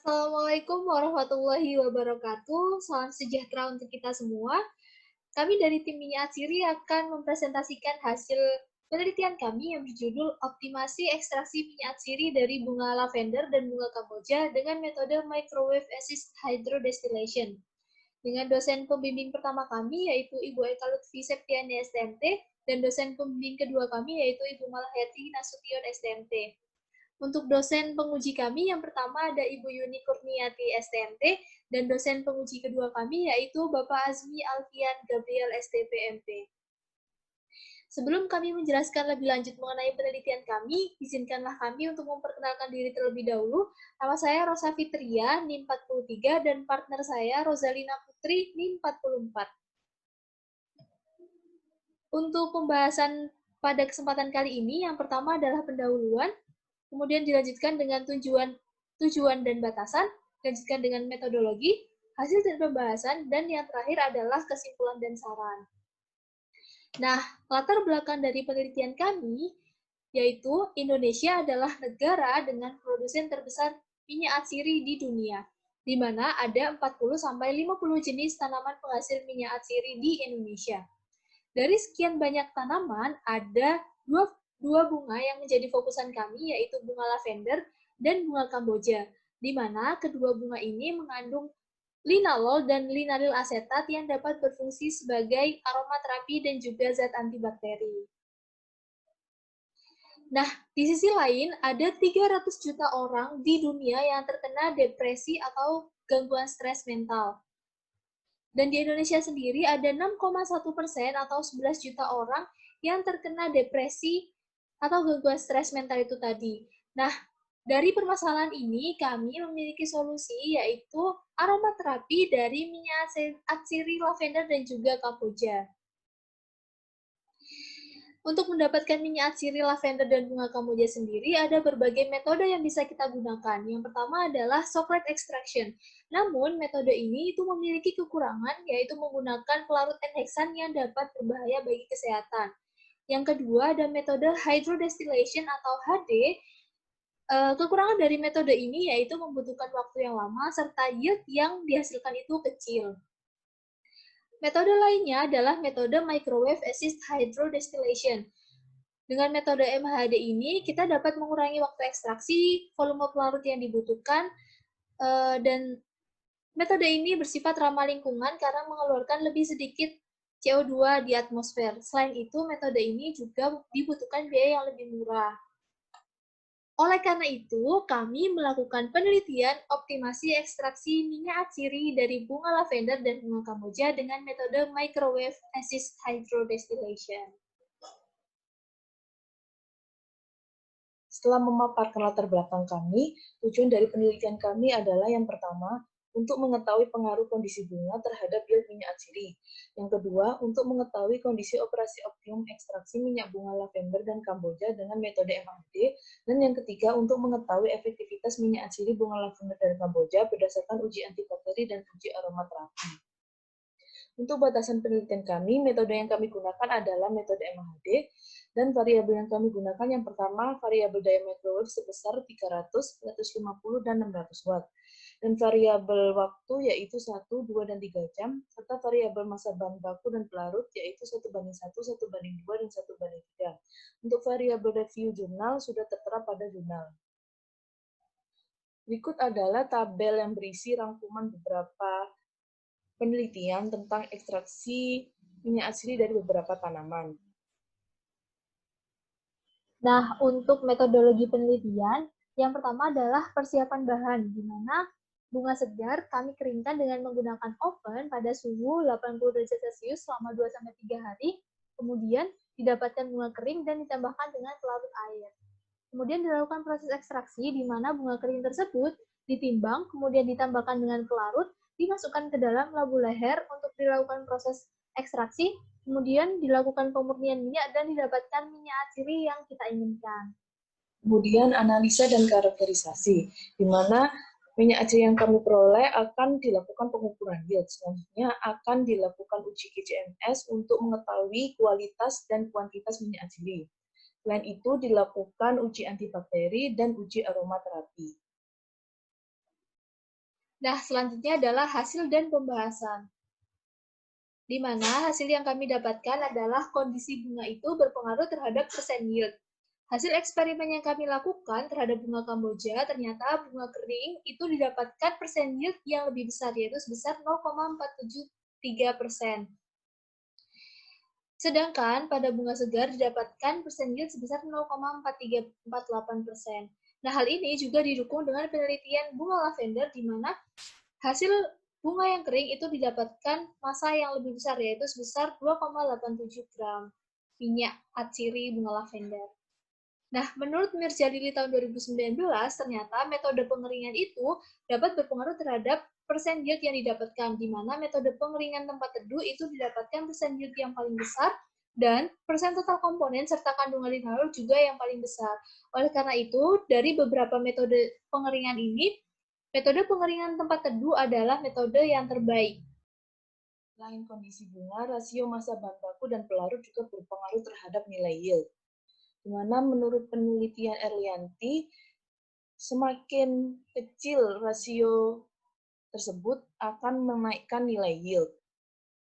Assalamualaikum warahmatullahi wabarakatuh. Salam sejahtera untuk kita semua. Kami dari tim Minyak Atsiri akan mempresentasikan hasil penelitian kami yang berjudul Optimasi Ekstraksi Minyak Atsiri dari Bunga Lavender dan Bunga Kamboja dengan metode Microwave Assist Hydrodistillation. Dengan dosen pembimbing pertama kami, yaitu Ibu Eka Lutfi Septiani STMT, dan dosen pembimbing kedua kami, yaitu Ibu Malaheti Nasution STMT. Untuk dosen penguji kami, yang pertama ada Ibu Yuni Kurniati STMT, dan dosen penguji kedua kami yaitu Bapak Azmi Alfian Gabriel STPMT. Sebelum kami menjelaskan lebih lanjut mengenai penelitian kami, izinkanlah kami untuk memperkenalkan diri terlebih dahulu. Nama saya Rosa Fitria, NIM 43, dan partner saya Rosalina Putri, NIM 44. Untuk pembahasan pada kesempatan kali ini, yang pertama adalah pendahuluan, kemudian dilanjutkan dengan tujuan dan batasan, dilanjutkan dengan metodologi, hasil dan pembahasan, dan yang terakhir adalah kesimpulan dan saran. Nah, latar belakang dari penelitian kami, yaitu Indonesia adalah negara dengan produsen terbesar minyak atsiri di dunia, di mana ada 40-50 jenis tanaman penghasil minyak atsiri di Indonesia. Dari sekian banyak tanaman, ada dua bunga yang menjadi fokusan kami, yaitu bunga lavender dan bunga kamboja, di mana kedua bunga ini mengandung linalol dan linalil asetat yang dapat berfungsi sebagai aromaterapi dan juga zat antibakteri. Nah, di sisi lain, ada 300 juta orang di dunia yang terkena depresi atau gangguan stres mental. Dan di Indonesia sendiri ada 6,1% atau 11 juta orang yang terkena depresi atau gangguan stres mental itu tadi. Nah, dari permasalahan ini kami memiliki solusi, yaitu aromaterapi dari minyak atsiri lavender dan juga kamboja. Untuk mendapatkan minyak atsiri lavender dan bunga kamboja sendiri, ada berbagai metode yang bisa kita gunakan. Yang pertama adalah chocolate extraction. Namun, metode ini itu memiliki kekurangan, yaitu menggunakan pelarut N-heksan yang dapat berbahaya bagi kesehatan. Yang kedua, ada metode hydrodistillation atau HD. Kekurangan dari metode ini yaitu membutuhkan waktu yang lama, serta yield yang dihasilkan itu kecil. Metode lainnya adalah metode Microwave Assist Hydrodistillation. Dengan metode MHD ini, kita dapat mengurangi waktu ekstraksi, volume pelarut yang dibutuhkan, dan metode ini bersifat ramah lingkungan karena mengeluarkan lebih sedikit CO2 di atmosfer. Selain itu, metode ini juga dibutuhkan biaya yang lebih murah. Oleh karena itu, kami melakukan penelitian optimasi ekstraksi minyak atsiri dari bunga lavender dan bunga kamboja dengan metode Microwave Assist Hydrodistillation. Setelah memaparkan latar belakang kami, tujuan dari penelitian kami adalah yang pertama, untuk mengetahui pengaruh kondisi bunga terhadap yield minyak atsiri. Yang kedua, untuk mengetahui kondisi operasi optimum ekstraksi minyak bunga lavender dan kamboja dengan metode MHD. Dan yang ketiga, untuk mengetahui efektivitas minyak atsiri bunga lavender dan kamboja berdasarkan uji antibakteri dan uji aromaterapi. Untuk batasan penelitian kami, metode yang kami gunakan adalah metode MHD, dan variabel yang kami gunakan yang pertama, variabel daya microwave sebesar 300, 150, dan 600 watt. Dan variabel waktu yaitu 1, 2, dan 3 jam, serta variabel massa bahan baku dan pelarut yaitu 1:1, 1:2, dan 1:3. Untuk variabel review jurnal sudah tertera pada jurnal. Berikut adalah tabel yang berisi rangkuman beberapa penelitian tentang ekstraksi minyak atsiri dari beberapa tanaman. Nah, untuk metodologi penelitian, yang pertama adalah persiapan bahan, di mana bunga segar kami keringkan dengan menggunakan oven pada suhu 80 derajat Celcius selama 2-3 hari, kemudian didapatkan bunga kering dan ditambahkan dengan pelarut air. Kemudian dilakukan proses ekstraksi, di mana bunga kering tersebut ditimbang, kemudian ditambahkan dengan pelarut, dimasukkan ke dalam labu leher untuk dilakukan proses ekstraksi, kemudian dilakukan pemurnian minyak dan didapatkan minyak atsiri yang kita inginkan. Kemudian analisa dan karakterisasi, di mana minyak atsiri yang kami peroleh akan dilakukan pengukuran yield. Selanjutnya akan dilakukan uji KCMS untuk mengetahui kualitas dan kuantitas minyak atsiri. Selain itu dilakukan uji antibakteri dan uji aromaterapi. Nah, selanjutnya adalah hasil dan pembahasan. Di mana hasil yang kami dapatkan adalah kondisi bunga itu berpengaruh terhadap persen yield. Hasil eksperimen yang kami lakukan terhadap bunga Kamboja, ternyata bunga kering itu didapatkan persen yield yang lebih besar, yaitu sebesar 0,473%. Sedangkan pada bunga segar didapatkan persen yield sebesar 0,4348%. Nah, hal ini juga didukung dengan penelitian bunga lavender di mana hasil bunga yang kering itu didapatkan massa yang lebih besar, yaitu sebesar 2,87 gram minyak atsiri bunga lavender. Nah, menurut Mirjalili tahun 2019, ternyata metode pengeringan itu dapat berpengaruh terhadap persen yield yang didapatkan, di mana metode pengeringan tempat teduh itu didapatkan persen yield yang paling besar, dan persen total komponen serta kandungan linalol juga yang paling besar. Oleh karena itu, dari beberapa metode pengeringan ini, metode pengeringan tempat teduh adalah metode yang terbaik. Selain kondisi bunga, rasio massa bahan baku dan pelarut juga berpengaruh terhadap nilai yield. Di mana menurut penelitian Erlianti, semakin kecil rasio tersebut akan menaikkan nilai yield.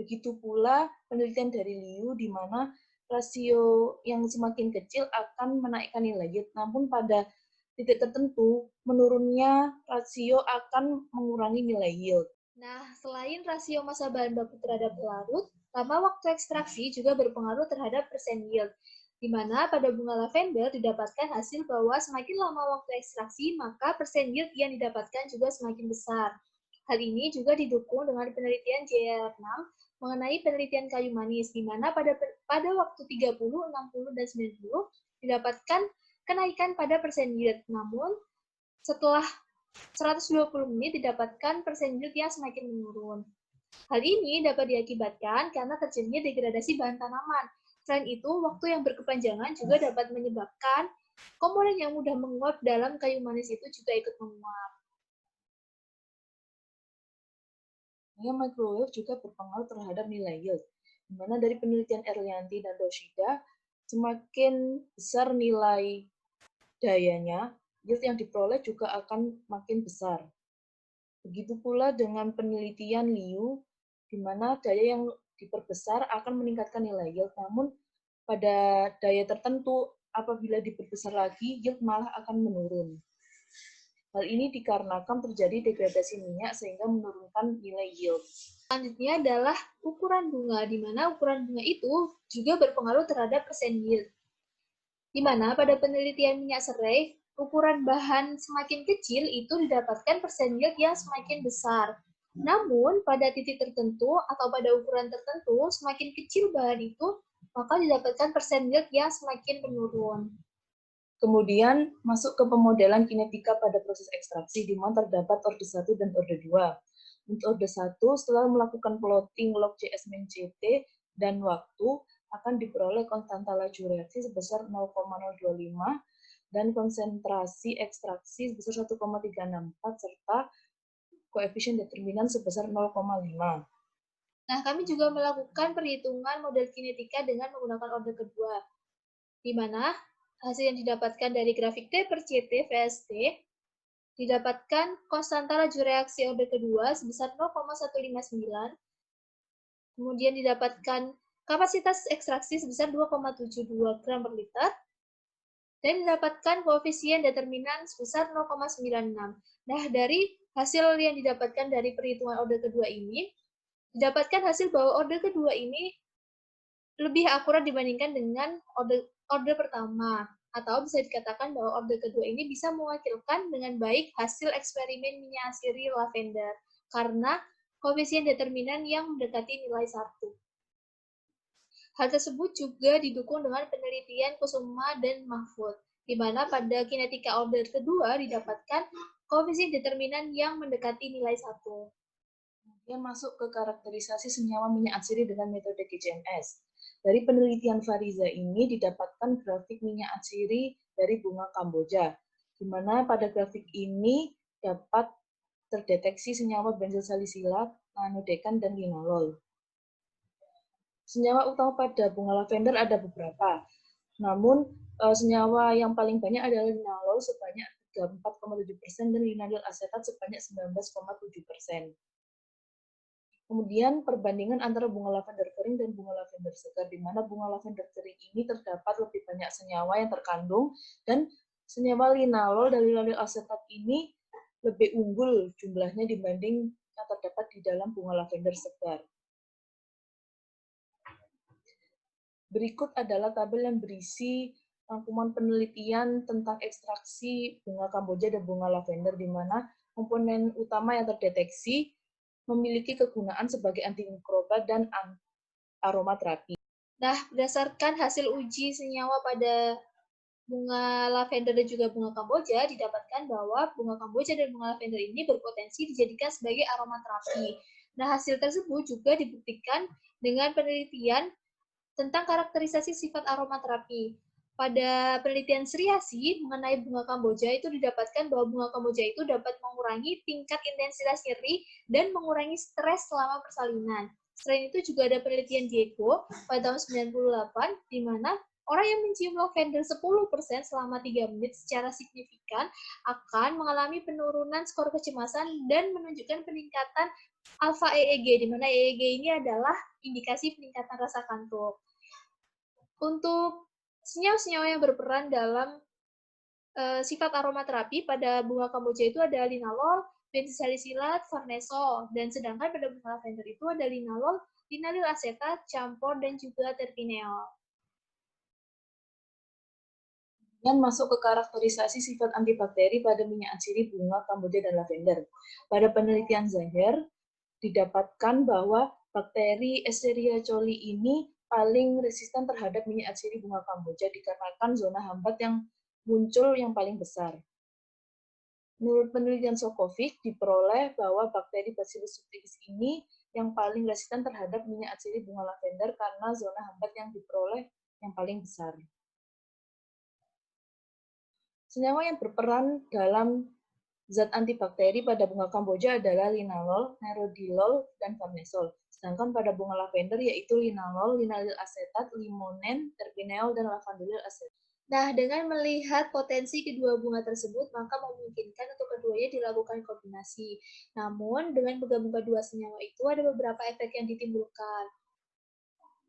Begitu pula penelitian dari Liu, di mana rasio yang semakin kecil akan menaikkan nilai yield, namun pada titik tertentu menurunnya rasio akan mengurangi nilai yield. Nah, selain rasio massa bahan baku terhadap pelarut, lama waktu ekstraksi juga berpengaruh terhadap persen yield, di mana pada bunga lavender didapatkan hasil bahwa semakin lama waktu ekstraksi, maka persen yield yang didapatkan juga semakin besar. Hal ini juga didukung dengan penelitian JR6 mengenai penelitian kayu manis, di mana pada waktu 30, 60, dan 90 didapatkan kenaikan pada persen yield. Namun, setelah 120 menit didapatkan persen yield yang semakin menurun. Hal ini dapat diakibatkan karena terjadinya degradasi bahan tanaman. Selain itu, waktu yang berkepanjangan juga dapat menyebabkan komponen yang mudah menguap dalam kayu manis itu juga ikut menguap. Microwave juga berpengaruh terhadap nilai yield, di mana dari penelitian Erlianti dan Roshida, semakin besar nilai dayanya, yield yang diperoleh juga akan makin besar. Begitu pula dengan penelitian Liu, di mana daya yang diperbesar akan meningkatkan nilai yield, namun pada daya tertentu apabila diperbesar lagi, yield malah akan menurun. Hal ini dikarenakan terjadi degradasi minyak sehingga menurunkan nilai yield. Selanjutnya adalah ukuran bunga, di mana ukuran bunga itu juga berpengaruh terhadap persen yield. Di mana pada penelitian minyak serai, ukuran bahan semakin kecil itu didapatkan persen yield yang semakin besar. Namun, pada titik tertentu atau pada ukuran tertentu, semakin kecil bahan itu, maka didapatkan persen yield yang semakin menurun. Kemudian masuk ke pemodelan kinetika pada proses ekstraksi, di mana terdapat orde 1 dan orde 2. Untuk orde 1, setelah melakukan plotting log CS min CT dan waktu, akan diperoleh konstanta laju reaksi sebesar 0,025 dan konsentrasi ekstraksi sebesar 1,364 serta koefisien determinan sebesar 0,5. Nah, kami juga melakukan perhitungan model kinetika dengan menggunakan orde kedua, di mana hasil yang didapatkan dari grafik T per CT VST didapatkan konstanta laju reaksi orde kedua sebesar 0,159, kemudian didapatkan kapasitas ekstraksi sebesar 2,72 gram per liter, dan didapatkan koefisien determinan sebesar 0,96. Nah, dari hasil yang didapatkan dari perhitungan orde kedua ini, didapatkan hasil bahwa orde kedua ini lebih akurat dibandingkan dengan orde pertama, atau bisa dikatakan bahwa orde kedua ini bisa mewakilkan dengan baik hasil eksperimen minyak atsiri lavender, karena koefisien determinan yang mendekati nilai 1. Hal tersebut juga didukung dengan penelitian Kusuma dan Mahfud, di mana pada kinetika order kedua didapatkan koefisien determinan yang mendekati nilai 1. Kemudian masuk ke karakterisasi senyawa minyak atsiri dengan metode GCMS. Dari penelitian Fariza ini didapatkan grafik minyak atsiri dari bunga Kamboja, di mana pada grafik ini dapat terdeteksi senyawa bensil salisilat, nanodekan, dan linalol. Senyawa utama pada bunga lavender ada beberapa, namun senyawa yang paling banyak adalah linalol sebanyak 34,7% dan linalil asetat sebanyak 19,7%. Kemudian perbandingan antara bunga lavender kering dan bunga lavender segar, di mana bunga lavender kering ini terdapat lebih banyak senyawa yang terkandung, dan senyawa linalol dan linalil asetat ini lebih unggul jumlahnya dibanding yang terdapat di dalam bunga lavender segar. Berikut adalah tabel yang berisi rangkuman penelitian tentang ekstraksi bunga kamboja dan bunga lavender, di mana komponen utama yang terdeteksi memiliki kegunaan sebagai antimikroba dan aromaterapi. Nah, berdasarkan hasil uji senyawa pada bunga lavender dan juga bunga kamboja, didapatkan bahwa bunga kamboja dan bunga lavender ini berpotensi dijadikan sebagai aromaterapi. Nah, hasil tersebut juga dibuktikan dengan penelitian tentang karakterisasi sifat aromaterapi. Pada penelitian Sri Asi mengenai bunga kamboja itu didapatkan bahwa bunga kamboja itu dapat mengurangi tingkat intensitas nyeri dan mengurangi stres selama persalinan. Selain itu juga ada penelitian Diego pada tahun 98 di mana orang yang mencium lavender 10% selama 3 menit secara signifikan akan mengalami penurunan skor kecemasan dan menunjukkan peningkatan alfa EEG, di mana EEG ini adalah indikasi peningkatan rasa kantuk. Untuk senyawa-senyawa yang berperan dalam sifat aromaterapi pada bunga kamboja itu ada linalol, benzosalisilat, farnesol, dan sedangkan pada bunga lavender itu ada linalol, linalil asetat, campur, dan juga terpineol. Kemudian masuk ke karakterisasi sifat antibakteri pada minyak atsiri bunga kamboja dan lavender. Pada penelitian Zaher, didapatkan bahwa bakteri Escherichia coli ini paling resisten terhadap minyak atsiri bunga kamboja dikarenakan zona hambat yang muncul yang paling besar. Menurut penelitian Sokovic, diperoleh bahwa bakteri Bacillus subtilis ini yang paling resisten terhadap minyak atsiri bunga lavender karena zona hambat yang diperoleh yang paling besar. Senyawa yang berperan dalam zat antibakteri pada bunga kamboja adalah linalol, nerodilol, dan farnesol. Sedangkan pada bunga lavender yaitu linalol, linalil asetat, limonen, terpineol, dan lavandulil asetat. Nah, dengan melihat potensi kedua bunga tersebut, maka memungkinkan untuk keduanya dilakukan kombinasi. Namun, dengan bergabung kedua senyawa itu ada beberapa efek yang ditimbulkan.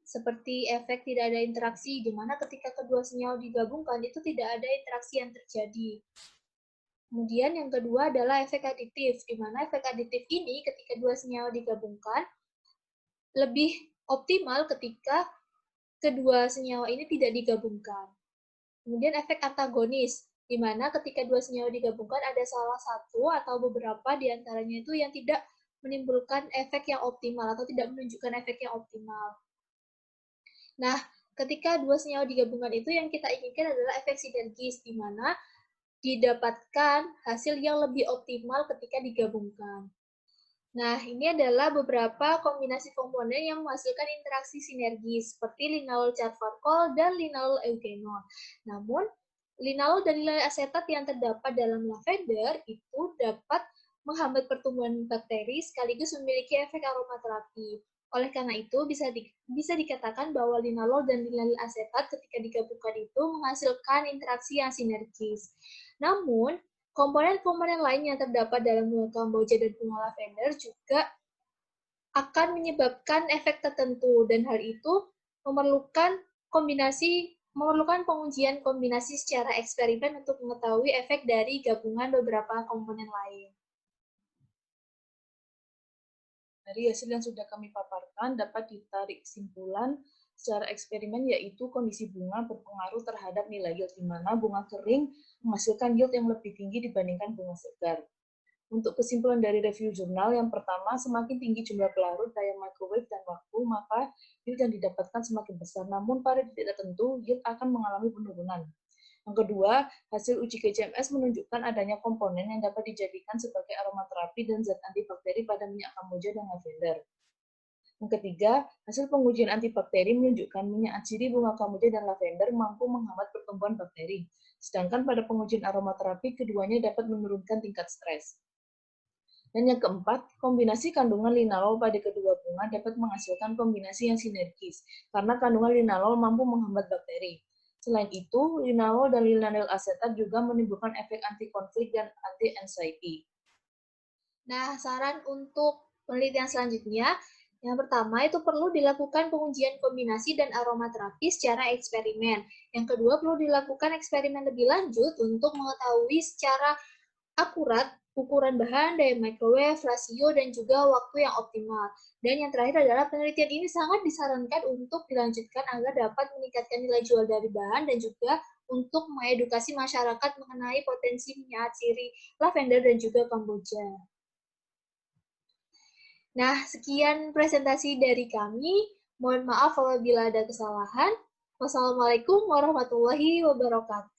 Seperti efek tidak ada interaksi, di mana ketika kedua senyawa digabungkan itu tidak ada interaksi yang terjadi. Kemudian yang kedua adalah efek aditif, di mana efek aditif ini ketika dua senyawa digabungkan lebih optimal ketika kedua senyawa ini tidak digabungkan. Kemudian efek antagonis, di mana ketika dua senyawa digabungkan ada salah satu atau beberapa di antaranya itu yang tidak menimbulkan efek yang optimal atau tidak menunjukkan efek yang optimal. Nah, ketika dua senyawa digabungkan itu yang kita inginkan adalah efek sinergis, di mana didapatkan hasil yang lebih optimal ketika digabungkan. Nah, ini adalah beberapa kombinasi komponen yang menghasilkan interaksi sinergis, seperti linalol carfacol dan linalol eugenol. Namun, linalol dan linalol asetat yang terdapat dalam lavender itu dapat menghambat pertumbuhan bakteri sekaligus memiliki efek aromaterapi. Oleh karena itu, bisa dikatakan bahwa linalol dan linalil asetat ketika digabungkan itu menghasilkan interaksi yang sinergis. Namun, komponen-komponen lain yang terdapat dalam bunga kamboja dan bunga lavender juga akan menyebabkan efek tertentu, dan hal itu memerlukan pengujian kombinasi secara eksperimen untuk mengetahui efek dari gabungan beberapa komponen lain. Dari hasil yang sudah kami paparkan, dapat ditarik kesimpulan secara eksperimen yaitu kondisi bunga berpengaruh terhadap nilai yield, di mana bunga kering menghasilkan yield yang lebih tinggi dibandingkan bunga segar. Untuk kesimpulan dari review jurnal, yang pertama, semakin tinggi jumlah pelarut, daya microwave, dan waktu, maka yield yang didapatkan semakin besar. Namun pada titik tertentu, yield akan mengalami penurunan. Yang kedua, hasil uji KCMS menunjukkan adanya komponen yang dapat dijadikan sebagai aromaterapi dan zat antibakteri pada minyak kamboja dan lavender. Yang ketiga, hasil pengujian antibakteri menunjukkan minyak atsiri bunga kamboja dan lavender mampu menghambat pertumbuhan bakteri. Sedangkan pada pengujian aromaterapi, keduanya dapat menurunkan tingkat stres. Dan yang keempat, kombinasi kandungan linalol pada kedua bunga dapat menghasilkan kombinasi yang sinergis, karena kandungan linalol mampu menghambat bakteri. Selain itu, linalol dan linalil asetat juga menimbulkan efek anti-konflik dan anti-anxiety. Nah, saran untuk penelitian selanjutnya, yang pertama itu perlu dilakukan pengujian kombinasi dan aromaterapi secara eksperimen. Yang kedua, perlu dilakukan eksperimen lebih lanjut untuk mengetahui secara akurat ukuran bahan, daya microwave, rasio, dan juga waktu yang optimal. Dan yang terakhir adalah penelitian ini sangat disarankan untuk dilanjutkan agar dapat meningkatkan nilai jual dari bahan dan juga untuk mengedukasi masyarakat mengenai potensi minyak sirih, lavender, dan juga kamboja. Nah, sekian presentasi dari kami. Mohon maaf apabila ada kesalahan. Wassalamualaikum warahmatullahi wabarakatuh.